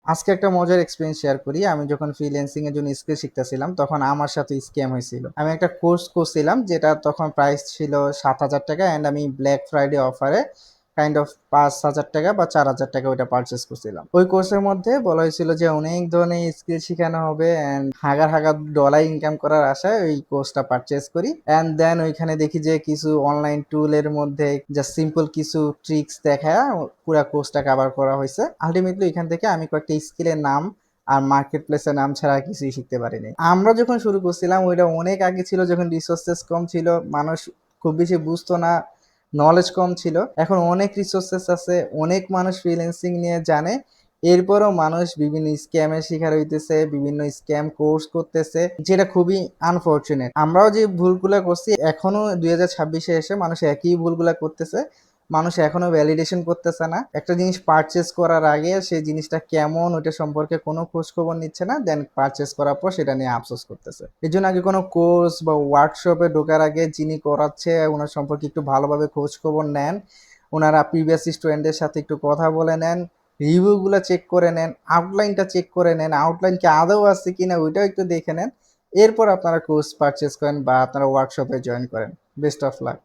আজকে একটা মজার এক্সপেরিয়েন্স শেয়ার করি। আমি যখন ফ্রিল্যান্সিং এর জন্য স্কিল শিখতেছিলাম, তখন আমার সাথে স্ক্যাম হয়েছিল। আমি একটা কোর্স করছিলাম যেটা তখন প্রাইস ছিল ৳৭,০০০ অ্যান্ড আমি ব্ল্যাক ফ্রাইডে অফারে কাইন্ড অফ ৳৫,০০০ বা ৳৪,০০০ ওইটা পারচেজ করছিলাম। ওই কোর্সের মধ্যে বলা হয়েছিল যে অনেক ধরনের স্কিল শিখানো হবে অ্যান্ড হাজার হাজার ডলার ইনকাম করার আশায় ওই কোর্সটা পারচেজ করি। অ্যান্ড দেন ওইখানে দেখি যে কিছু অনলাইন টুলের মধ্যে জাস্ট সিম্পল কিছু ট্রিক্স দেখায়া পুরা কোর্সটা কভার করা হয়েছে। আল্টিমেটলি এখান থেকে আমি কয়েকটা স্কিলের নাম আর মার্কেট প্লেসের নাম ছাড়া আর কিছুই শিখতে পারিনি। আমরা যখন শুরু করছিলাম ওইটা অনেক আগে ছিল, যখন রিসোর্সেস কম ছিল, মানুষ খুব বেশি বুঝতো না, নলেজ কম ছিল। এখন অনেক রিসোর্সেস আছে, অনেক মানুষ ফ্রিল্যান্সিং নিয়ে জানে। এরপরও মানুষ বিভিন্ন স্ক্যামের শিকার হইতেছে, বিভিন্ন স্ক্যাম কোর্স করতেছে, যেটা খুবই আনফরচুনেট। আমরাও যে ভুলগুলা করছি এখনো 2026-এ এসে মানুষ একই ভুলগুলা করতেছে। মানুষ এখনো ভ্যালিডেশন করতেছে না। একটা জিনিস পারচেজ করার আগে সেই জিনিসটা কেমন ওইটা সম্পর্কে কোনো খোঁজ খবর নিচ্ছে না, দেন পারচেজ করার পর সেটা নিয়ে আফসোস করতেছে। এই জন্য আগে কোনো কোর্স বা ওয়ার্কশপে ঢোকার আগে যিনি করাচ্ছে ওনার সম্পর্কে একটু ভালোভাবে খোঁজ খবর নেন, ওনারা প্রিভিয়াস স্টুডেন্টদের সাথে একটু কথা বলে নেন, রিভিউগুলো চেক করে নেন, আউটলাইনটা চেক করে নেন, আউটলাইন কি আদৌ আছে কিনা ওইটাও একটু দেখে নেন। এরপর আপনারা কোর্স পারচেজ করেন বা আপনারা ওয়ার্কশপে জয়েন করেন। Best of luck.